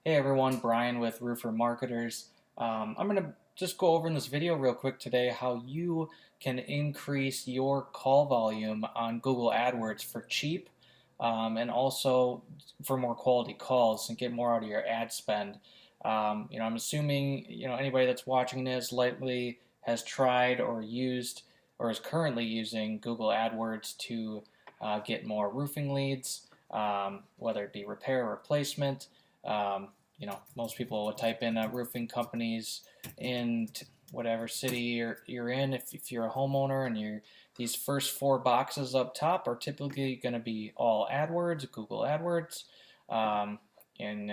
Hey everyone, Brian with Roofer Marketers. I'm going to just go over in this video real quick today how you can increase your call volume on Google AdWords for cheap and also for more quality calls and get more out of your ad spend. I'm assuming anybody that's watching this likely has tried or used or is currently using Google AdWords to get more roofing leads, whether it be repair or replacement. Most people would type in roofing companies in whatever city you're in. If you're a homeowner and these first four boxes up top are typically going to be all AdWords, Google AdWords, and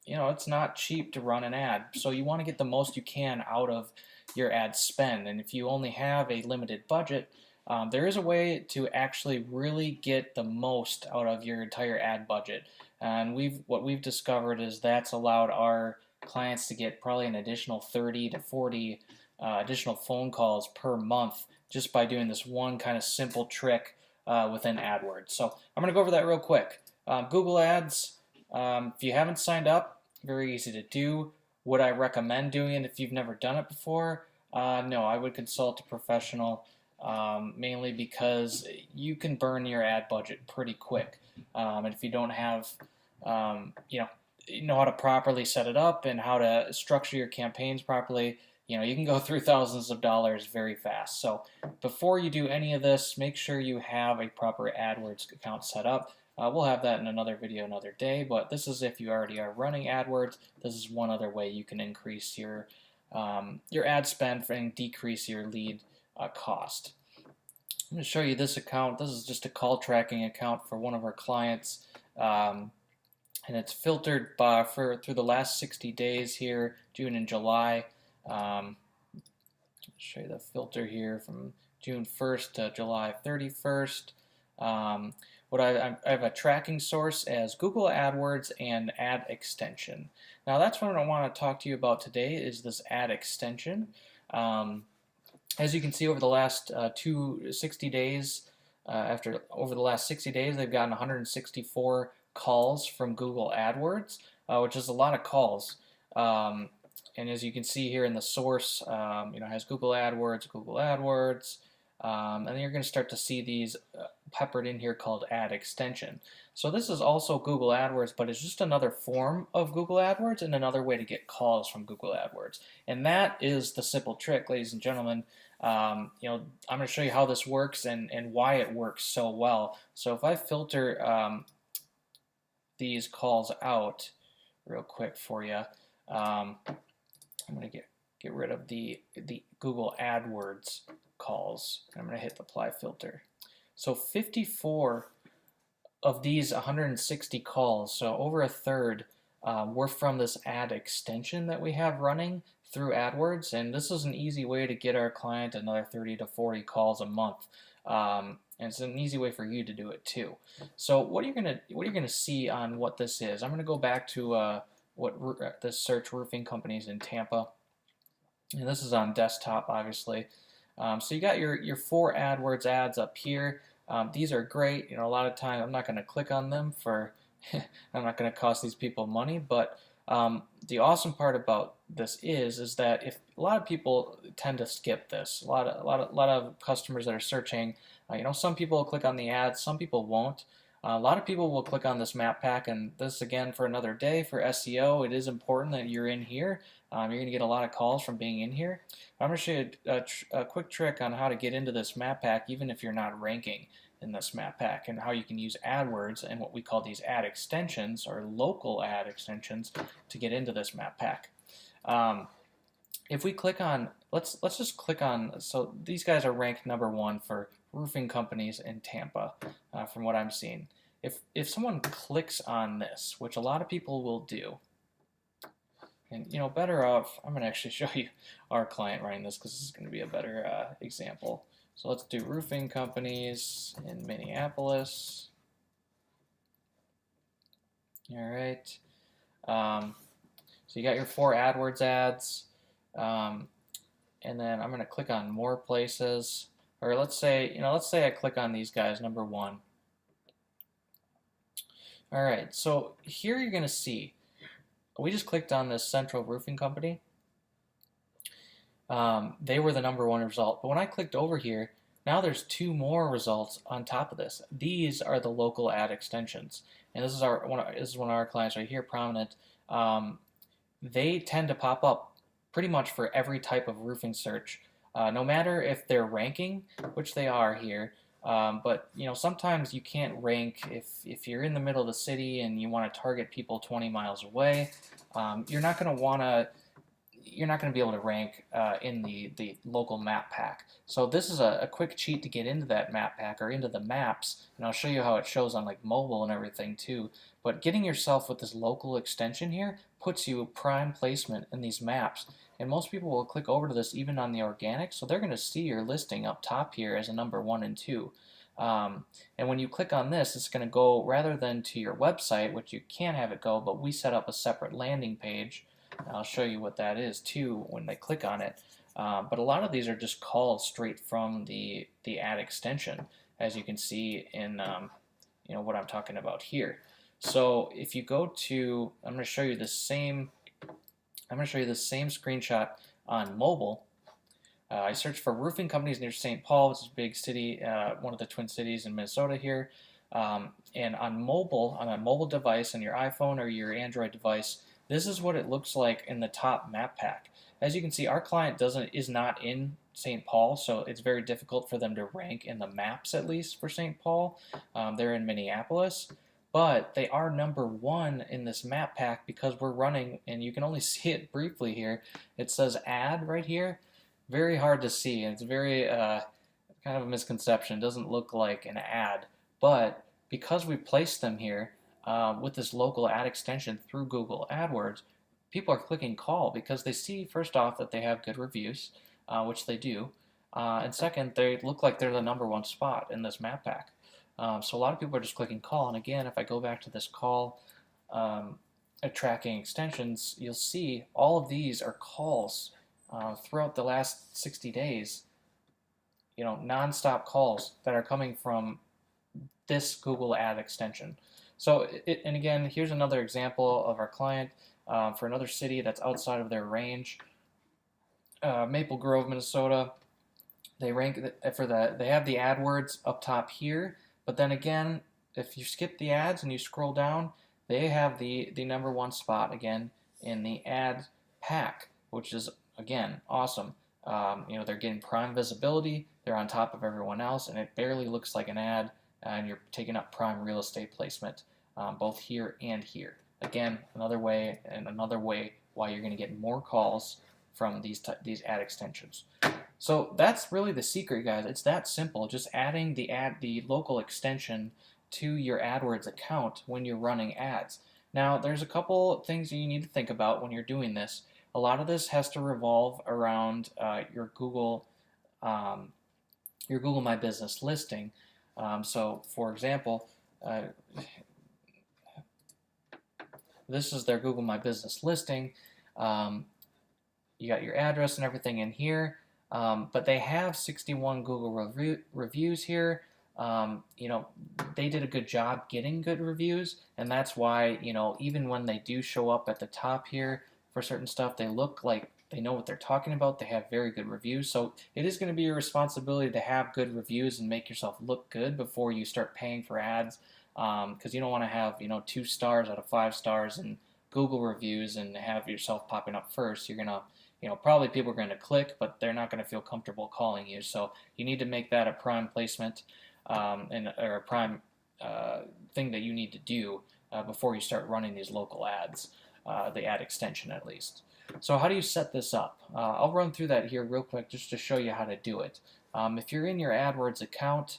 it's not cheap to run an ad. So you want to get the most you can out of your ad spend. And if you only have a limited budget, there is a way to actually really get the most out of your entire ad budget. And what we've discovered is that's allowed our clients to get probably an additional 30 to 40 additional phone calls per month just by doing this one kind of simple trick within AdWords. So I'm going to go over that real quick. Google Ads, if you haven't signed up, very easy to do. Would I recommend doing it if you've never done it before? No, I would consult a professional, mainly because you can burn your ad budget pretty quick. And if you don't have, know how to properly set it up and how to structure your campaigns properly, you can go through thousands of dollars very fast. So before you do any of this, make sure you have a proper AdWords account set up. We'll have that in another video another day, but this is if you already are running AdWords. This is one other way you can increase your ad spend and decrease your lead cost. I'm going to show you this account. This is just a call tracking account for one of our clients, and it's filtered through the last 60 days here, June and July. I'll show you the filter here from June 1st to July 31st. I have a tracking source as Google AdWords and ad extension. Now that's what I want to talk to you about today is this ad extension. As you can see over the last 60 days, over the last 60 days, they've gotten 164 calls from Google AdWords, which is a lot of calls. And as you can see here in the source, it has Google AdWords, and then you're going to start to see these peppered in here called ad extension. So this is also Google AdWords, but it's just another form of Google AdWords and another way to get calls from Google AdWords. And that is the simple trick, ladies and gentlemen. I'm going to show you how this works and why it works so well. So if I filter these calls out real quick for you, I'm going to get rid of the Google AdWords calls. I'm going to hit the apply filter. So 54 of these 160 calls, so over a third, were from this ad extension that we have running through AdWords, and this is an easy way to get our client another 30 to 40 calls a month. And it's an easy way for you to do it too. So what you're gonna see on what this is, I'm gonna go back to this search roofing companies in Tampa, and this is on desktop, obviously. So you got your 4 AdWords ads up here. These are great. A lot of time I'm not going to click on them for I'm not going to cost these people money. But the awesome part about this is that if a lot of people tend to skip this, a lot of customers that are searching, some people will click on the ads, some people won't. A lot of people will click on this map pack, and this again for another day for SEO. It is important that you're in here. You're going to get a lot of calls from being in here. I'm going to show you a quick trick on how to get into this map pack even if you're not ranking in this map pack, and how you can use AdWords and what we call these ad extensions or local ad extensions to get into this map pack. If we click on, let's just click on, so these guys are ranked #1 for roofing companies in Tampa, from what I'm seeing. If someone clicks on this, which a lot of people will do, and better off, I'm going to actually show you our client running this because this is going to be a better example. So let's do roofing companies in Minneapolis. All right. So you got your 4 AdWords ads. And then I'm going to click on more places, or let's say I click on these guys, #1. All right, so here you're going to see we just clicked on this Central Roofing Company. They were the #1 result. But when I clicked over here, now there's 2 more results on top of this. These are the local ad extensions, and this is one of our clients right here, Prominent. They tend to pop up pretty much for every type of roofing search, no matter if they're ranking, which they are here. But sometimes you can't rank if you're in the middle of the city and you want to target people 20 miles away. You're not going to be able to rank in the local map pack. So this is a quick cheat to get into that map pack or into the maps, and I'll show you how it shows on like mobile and everything too. But getting yourself with this local extension here puts you prime placement in these maps. And most people will click over to this even on the organic, so they're going to see your listing up top here as a #1 and 2. And when you click on this, it's going to go, rather than to your website, which you can have it go, but we set up a separate landing page. I'll show you what that is too when they click on it. But a lot of these are just called straight from the ad extension, as you can see in what I'm talking about here. So if you go to, I'm going to show you the same screenshot on mobile. I searched for roofing companies near St. Paul, which is a big city, one of the Twin Cities in Minnesota here. And on a mobile device, on your iPhone or your Android device, this is what it looks like in the top map pack. As you can see, our client is not in St. Paul, so it's very difficult for them to rank in the maps, at least for St. Paul. They're in Minneapolis, but they are #1 in this map pack because we're running, and you can only see it briefly here. It says ad right here. Very hard to see, and it's very kind of a misconception. It doesn't look like an ad, but because we placed them here, with this local ad extension through Google AdWords, people are clicking call because they see, first off, that they have good reviews, which they do, and second, they look like they're the #1 spot in this map pack. So a lot of people are just clicking call, and again, if I go back to this call tracking extensions, you'll see all of these are calls throughout the last 60 days, non-stop calls that are coming from this Google ad extension. So, and again, here's another example of our client for another city that's outside of their range. Maple Grove, Minnesota. They rank they have the AdWords up top here, but then again, if you skip the ads and you scroll down, they have the #1 spot again in the ad pack, which is again awesome. They're getting prime visibility. They're on top of everyone else, and it barely looks like an ad. And you're taking up prime real estate placement, both here and here. Again, another way why you're going to get more calls from these ad extensions. So that's really the secret, guys. It's that simple. Just adding the local extension to your AdWords account when you're running ads. Now, there's a couple things you need to think about when you're doing this. A lot of this has to revolve around your Google My Business listing. So, for example, this is their Google My Business listing. You got your address and everything in here, but they have 61 Google reviews here. They did a good job getting good reviews, and that's why, even when they do show up at the top here for certain stuff, they look like they know what they're talking about. They have very good reviews. So it is going to be your responsibility to have good reviews and make yourself look good before you start paying for ads, because you don't want to have 2 stars out of 5 stars in Google reviews and have yourself popping up first. You're going to, probably people are going to click, but they're not going to feel comfortable calling you. So you need to make that a prime placement or a prime thing that you need to do before you start running these local ads, the ad extension at least. So how do you set this up? I'll run through that here real quick just to show you how to do it. If you're in your AdWords account,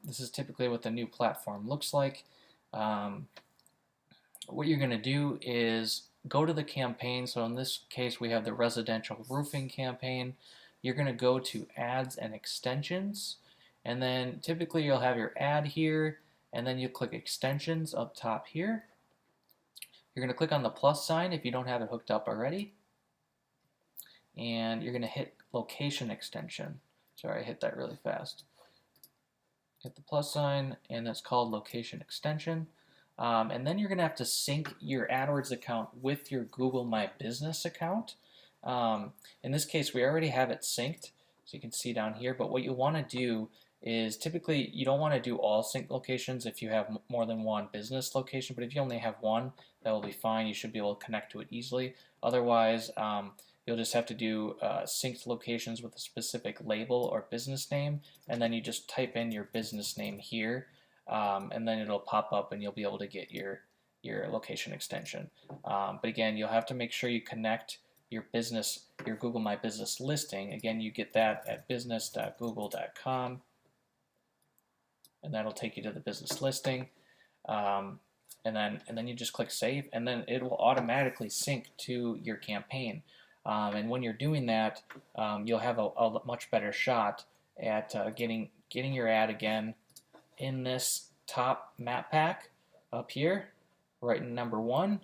this is typically what the new platform looks like. What you're going to do is go to the campaign. So in this case, we have the residential roofing campaign. You're going to go to Ads and Extensions, and then typically you'll have your ad here, and then you click Extensions up top here. You're going to click on the plus sign if you don't have it hooked up already, and you're going to hit Location Extension. Sorry, I hit that really fast. Hit the plus sign, and that's called Location Extension. And then you're going to have to sync your AdWords account with your Google My Business account. In this case, we already have it synced, so you can see down here. But what you want to do is typically you don't want to do all sync locations if you have more than one business location. But if you only have one, that will be fine. You should be able to connect to it easily. Otherwise, you'll just have to do synced locations with a specific label or business name, and then you just type in your business name here, and then it'll pop up and you'll be able to get your location extension. But again, you'll have to make sure you connect your Google My Business listing. Again, you get that at business.google.com, and that'll take you to the business listing. And then you just click save, and then it will automatically sync to your campaign. And when you're doing that, you'll have a much better shot at getting your ad again in this top map pack up here, right in number 1.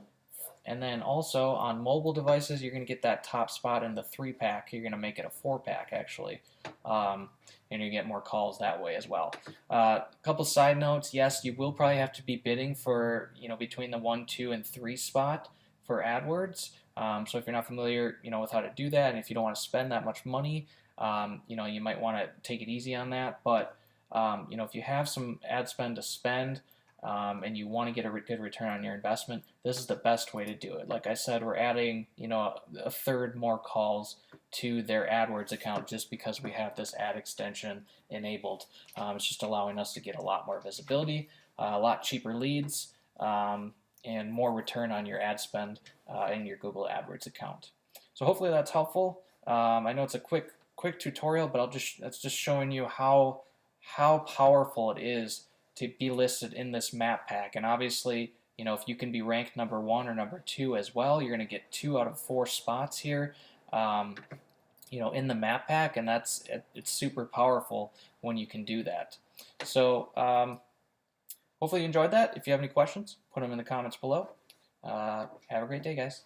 And then also on mobile devices, you're going to get that top spot in the 3-pack. You're going to make it a 4-pack actually, and you get more calls that way as well. A couple side notes: yes, you will probably have to be bidding for between the 1, 2, and 3 spot for AdWords. So if you're not familiar, with how to do that, and if you don't want to spend that much money, you might want to take it easy on that. But if you have some ad spend to spend, and you want to get a good return on your investment, this is the best way to do it. Like I said, we're adding a third more calls to their AdWords account just because we have this ad extension enabled. It's just allowing us to get a lot more visibility, a lot cheaper leads, and more return on your ad spend in your Google AdWords account. So hopefully that's helpful. I know it's a quick tutorial, but that's just showing you how powerful it is to be listed in this map pack. And obviously, if you can be ranked number 1 or number 2 as well, you're going to get 2 out of 4 spots here, in the map pack, and it's super powerful when you can do that. So hopefully you enjoyed that. If you have any questions, put them in the comments below. Have a great day, guys.